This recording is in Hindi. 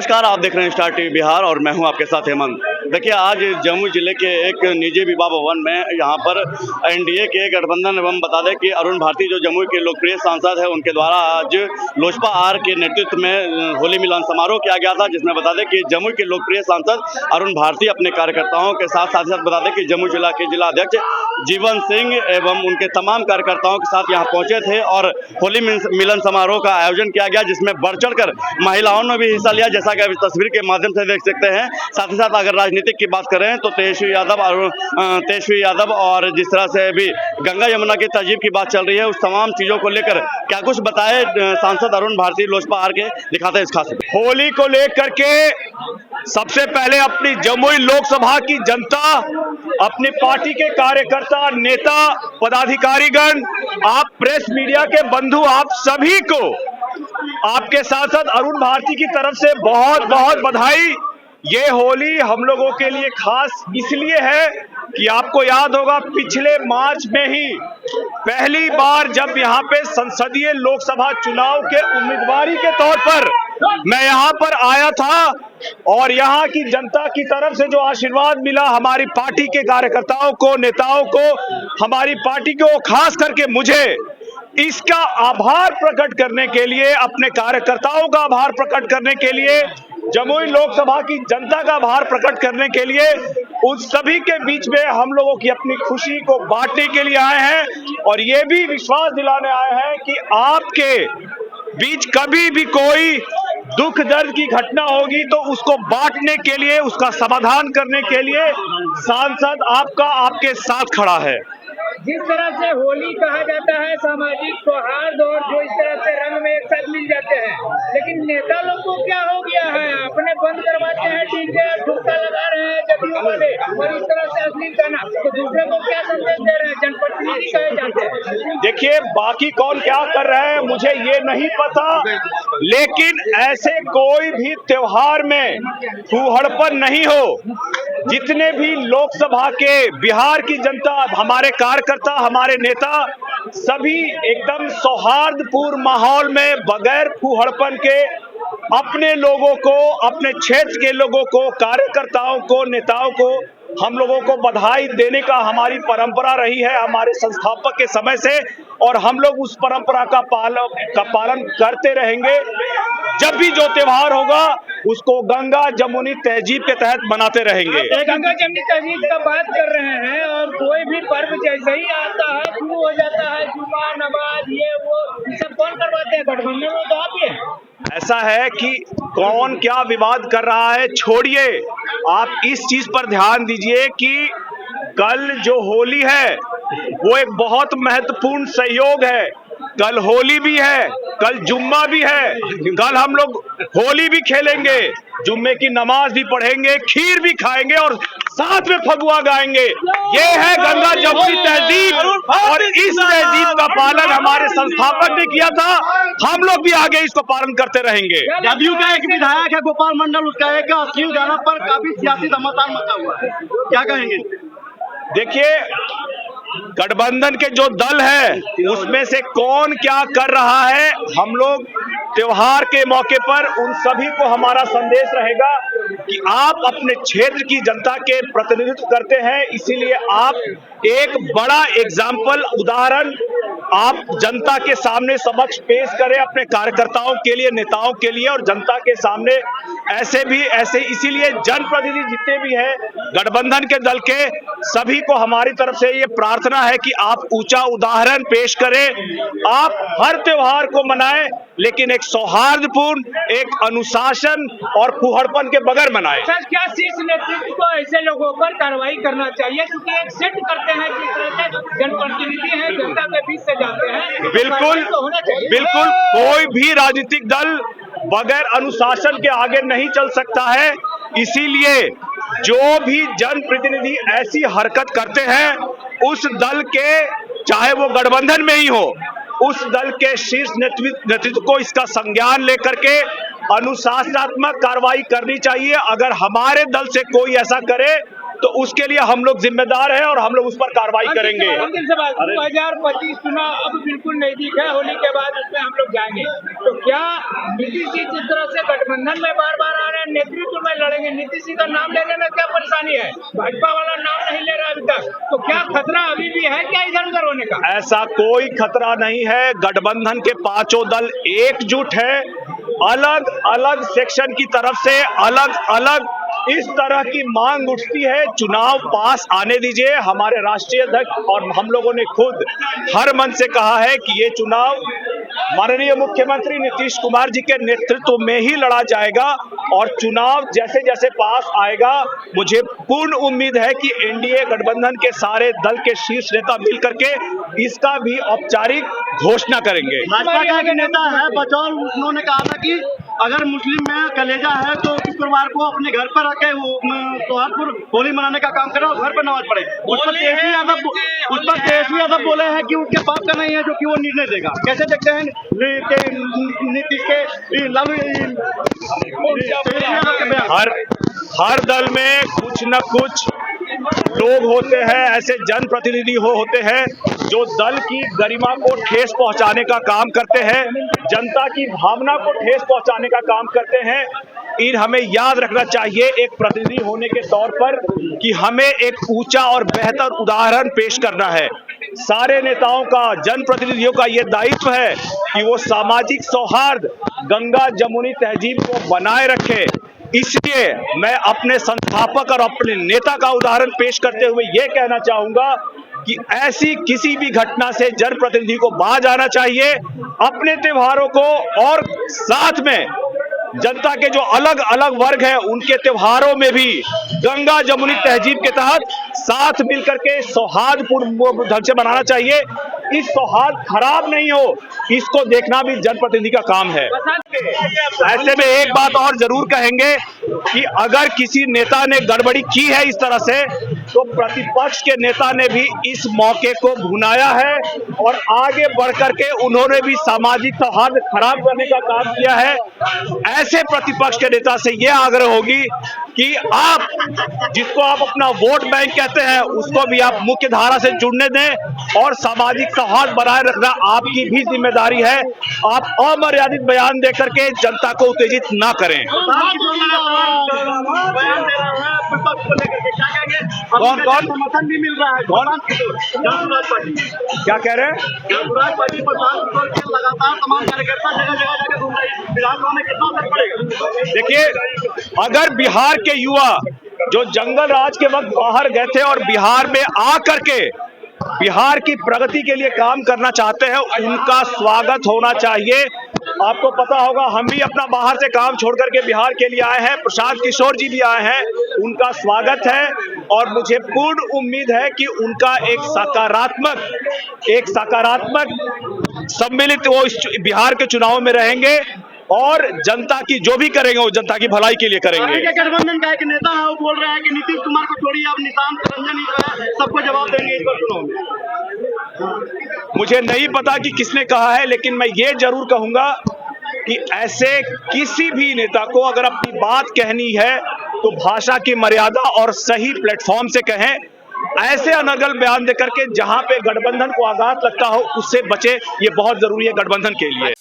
नमस्कार, आप देख रहे हैं स्टार टीवी बिहार और मैं हूं आपके साथ हेमंत। देखिए, आज जमुई जिले के एक निजी विवाह भवन में यहाँ पर एनडीए के गठबंधन एवं बता दें कि अरुण भारती जो जमुई के लोकप्रिय सांसद है उनके द्वारा आज लोजपा आर के नेतृत्व में होली मिलन समारोह किया गया था, जिसमें बता दें कि जमुई के लोकप्रिय सांसद अरुण भारती अपने कार्यकर्ताओं के साथ बता दें कि जमुई जिला के जिला अध्यक्ष जीवन सिंह एवं उनके तमाम कार्यकर्ताओं के साथ यहाँ पहुंचे थे और होली मिलन समारोह का आयोजन किया गया, जिसमें बढ़ चढ़कर महिलाओं ने भी हिस्सा लिया, जैसा कि आप इस तस्वीर के माध्यम से देख सकते हैं। साथ ही साथ अगर राजनीतिक की बात करें तो तेजस्वी यादव और जिस तरह से भी गंगा यमुना की तहजीब की बात चल रही है, उस तमाम चीजों को लेकर क्या कुछ बताए सांसद अरुण भारती लोजपा आर के, दिखाते हैं इस खास। होली को लेकर के सबसे पहले अपनी जमुई लोकसभा की जनता, अपनी पार्टी के कार्यकर्ता, नेता, पदाधिकारीगण, आप प्रेस मीडिया के बंधु, आप सभी को आपके सांसद अरुण भारती की तरफ से बहुत बहुत बधाई। ये होली हम लोगों के लिए खास इसलिए है कि आपको याद होगा पिछले मार्च में ही पहली बार जब यहाँ पे संसदीय लोकसभा चुनाव के उम्मीदवारी के तौर पर मैं यहाँ पर आया था और यहाँ की जनता की तरफ से जो आशीर्वाद मिला हमारी पार्टी के कार्यकर्ताओं को, नेताओं को, हमारी पार्टी को, खास करके मुझे, इसका आभार प्रकट करने के लिए, अपने कार्यकर्ताओं का आभार प्रकट करने के लिए, जमुई लोकसभा की जनता का आभार प्रकट करने के लिए, उन सभी के बीच में हम लोगों की अपनी खुशी को बांटने के लिए आए हैं और ये भी विश्वास दिलाने आए हैं कि आपके बीच कभी भी कोई दुख दर्द की घटना होगी तो उसको बांटने के लिए, उसका समाधान करने के लिए सांसद आपका आपके साथ खड़ा है। जिस तरह से होली कहा जाता है सामाजिक सौहार्द और जो इस तरह से रंग में एक साथ मिल जाते हैं, लेकिन नेता लोग को क्या हो गया है, अपने बंद करवाते हैं, डीजे ठुमका लगा रहे हैं जदयू वाले और इस तरह से अश्लील गाना, तो दूसरे को क्या संदेश दे रहे हैं, जनप्रतिनिधि कहे जाते हैं। देखिए, बाकी कौन क्या कर रहे हैं मुझे ये नहीं पता, लेकिन ऐसे कोई भी त्योहार में फूहड़पन नहीं हो। जितने भी लोकसभा के बिहार की जनता, हमारे कार्यकर्ता, हमारे नेता, सभी एकदम सौहार्दपूर्ण माहौल में बगैर फूहड़पन के अपने लोगों को, अपने क्षेत्र के लोगों को, कार्यकर्ताओं को, नेताओं को, हम लोगों को बधाई देने का हमारी परंपरा रही है हमारे संस्थापक के समय से और हम लोग उस परंपरा का पालन करते रहेंगे। जब भी जो त्योहार होगा उसको गंगा जमुनी तहजीब के तहत मनाते रहेंगे। गंगा जमुनी तहजीब का बात कर रहे हैं और कोई भी पर्व जैसे ही आता है शुरू हो जाता है, जुमा नमाज ये वो सब कौन करवाते हैं? गठबंधन में तो आप ही हैं। ऐसा है कि कौन क्या विवाद कर रहा है छोड़िए, आप इस चीज पर ध्यान दीजिए कि कल जो होली है वो एक बहुत महत्वपूर्ण सहयोग है। कल होली भी है, कल जुम्मा भी है, कल हम लोग होली भी खेलेंगे, जुम्मे की नमाज भी पढ़ेंगे, खीर भी खाएंगे और साथ में फगुआ गाएंगे। ये है गंगा जमुनी तहजीब और इस तहजीब का पालन हमारे संस्थापक ने किया था, हम लोग भी आगे इसको पालन करते रहेंगे। जदयू का एक विधायक है गोपाल मंडल, उसका एक अश्लील गाना पर काफी सियासी घमासान मचा हुआ है, क्या कहेंगे? देखिए, गठबंधन के जो दल है उसमें से कौन क्या कर रहा है, हम लोग त्योहार के मौके पर उन सभी को हमारा संदेश रहेगा कि आप अपने क्षेत्र की जनता के प्रतिनिधित्व करते हैं, इसीलिए आप एक बड़ा एग्जाम्पल, उदाहरण आप जनता के सामने समक्ष पेश करें, अपने कार्यकर्ताओं के लिए, नेताओं के लिए और जनता के सामने। ऐसे इसीलिए जनप्रतिनिधि जितने भी हैं गठबंधन के दल के, सभी को हमारी तरफ से ये प्रार्थना है कि आप ऊंचा उदाहरण पेश करें। आप हर त्योहार को मनाएं, लेकिन एक सौहार्दपूर्ण, एक अनुशासन और फूहड़पन के बगैर मनाएं। सर, क्या शीर्ष नेतृत्व को ऐसे लोगों पर कार्रवाई करना चाहिए, क्योंकि एक सेट करते हैं जिस तरह से जनप्रतिनिधि हैं, जनता के बीच से जाते हैं? बिल्कुल बिल्कुल, कोई भी राजनीतिक दल बगैर अनुशासन के आगे नहीं चल सकता है। इसीलिए जो भी जनप्रतिनिधि ऐसी हरकत करते हैं, उस दल के, चाहे वो गठबंधन में ही हो, उस दल के शीर्ष नेतृत्व को इसका संज्ञान लेकर के अनुशासनात्मक कार्रवाई करनी चाहिए। अगर हमारे दल से कोई ऐसा करे तो उसके लिए हम लोग जिम्मेदार हैं और हम लोग उस पर कार्रवाई करेंगे। अंतिम सवाल, 2025 चुनाव अब बिल्कुल नजदीक है, होली के बाद उसमें हम लोग जाएंगे, तो क्या नीतीश जी जिस तरह से गठबंधन में बार बार आ रहे हैं, नेतृत्व में लड़ेंगे, नीतीश जी का नाम लेने में क्या परेशानी है? भाजपा वाला नाम नहीं ले रहा अभी तक, तो क्या खतरा अभी भी है क्या इधर उधर होने का? ऐसा कोई खतरा नहीं है। गठबंधन के पांचों दल एकजुट है। अलग अलग सेक्शन की तरफ से अलग अलग इस तरह की मांग उठती है, चुनाव पास आने दीजिए। हमारे राष्ट्रीय अध्यक्ष और हम लोगों ने खुद हर मन से कहा है कि ये चुनाव माननीय मुख्यमंत्री नीतीश कुमार जी के नेतृत्व में ही लड़ा जाएगा और चुनाव जैसे जैसे पास आएगा, मुझे पूर्ण उम्मीद है कि एनडीए गठबंधन के सारे दल के शीर्ष नेता मिलकर के इसका भी औपचारिक घोषणा करेंगे। भाजपा का एक नेता है बचौल, उन्होंने कहा था कि अगर मुस्लिम में कलेजा है तो शुक्रवार को अपने घर पर रखे वो सोहागपुर होली मनाने का काम करे और घर पर नमाज पढ़े। उस पर तेजस्वी यादव बोले हैं कि उसके बाप का नहीं है जो कि वो निर्णय देगा। कैसे देखते हैं नीतीश के लालू हर दल में कुछ न कुछ लोग होते हैं, ऐसे जनप्रतिनिधि होते हैं जो दल की गरिमा को ठेस पहुंचाने का काम करते हैं, जनता की भावना को ठेस पहुंचाने का काम करते हैं। इन हमें याद रखना चाहिए एक प्रतिनिधि होने के तौर पर कि हमें एक ऊंचा और बेहतर उदाहरण पेश करना है। सारे नेताओं का, जनप्रतिनिधियों का यह दायित्व है कि वो सामाजिक सौहार्द, गंगा जमुनी तहजीब को बनाए रखें। इसलिए मैं अपने संस्थापक और अपने नेता का उदाहरण पेश करते हुए यह कहना चाहूंगा कि ऐसी किसी भी घटना से जनप्रतिनिधि को बाज आना चाहिए, अपने त्योहारों को और साथ में जनता के जो अलग अलग वर्ग हैं उनके त्योहारों में भी गंगा जमुनी तहजीब के तहत साथ मिलकर के सौहार्दपूर्ण ढंग से मनाना चाहिए। इस सौहार्द खराब नहीं हो, इसको देखना भी जनप्रतिनिधि का काम है। ऐसे में एक बात और जरूर कहेंगे कि अगर किसी नेता ने गड़बड़ी की है इस तरह से, तो प्रतिपक्ष के नेता ने भी इस मौके को भुनाया है और आगे बढ़कर के उन्होंने भी सामाजिक सौहार्द खराब करने का काम किया है। ऐसे प्रतिपक्ष के नेता से यह आग्रह होगी कि आप जिसको आप अपना वोट बैंक कहते हैं उसको भी आप मुख्य धारा से जुड़ने दें और सामाजिक सौहार्द बनाए रखना आपकी भी जिम्मेदारी है। आप अमर्यादित बयान देकर के जनता को उत्तेजित ना करें। कौन समर्थन भी मिल रहा है? क्या कह रहे हैं? लगातार तमाम कार्यकर्ता जगह जगह जाकर घूम रहे हैं, विधानसभा में कितना असर पड़ेगा? देखिए, अगर बिहार के युवा जो जंगल राज के वक्त बाहर गए थे और बिहार में आकर के बिहार की प्रगति के लिए काम करना चाहते हैं, उनका स्वागत होना चाहिए। आपको पता होगा हम भी अपना बाहर से काम छोड़ करके बिहार के लिए आए हैं, प्रशांत किशोर जी भी आए हैं, उनका स्वागत है और मुझे पूर्ण उम्मीद है कि उनका एक सकारात्मक सम्मिलित वो बिहार के चुनाव में रहेंगे और जनता की जो भी करेंगे वो जनता की भलाई के लिए करेंगे। गठबंधन का एक नेता है, वो बोल रहे हैं कि नीतीश कुमार को छोड़िए, अब निशांत रंजन ही जो है सबको जवाब देंगे इस बार चुनाव में। मुझे नहीं पता कि किसने कहा है, लेकिन मैं ये जरूर कहूंगा कि ऐसे किसी भी नेता को अगर अपनी बात कहनी है तो भाषा की मर्यादा और सही प्लेटफॉर्म से कहें। ऐसे अनर्गल बयान देकर के जहां पे गठबंधन को आघात लगता हो उससे बचे, ये बहुत जरूरी है गठबंधन के लिए।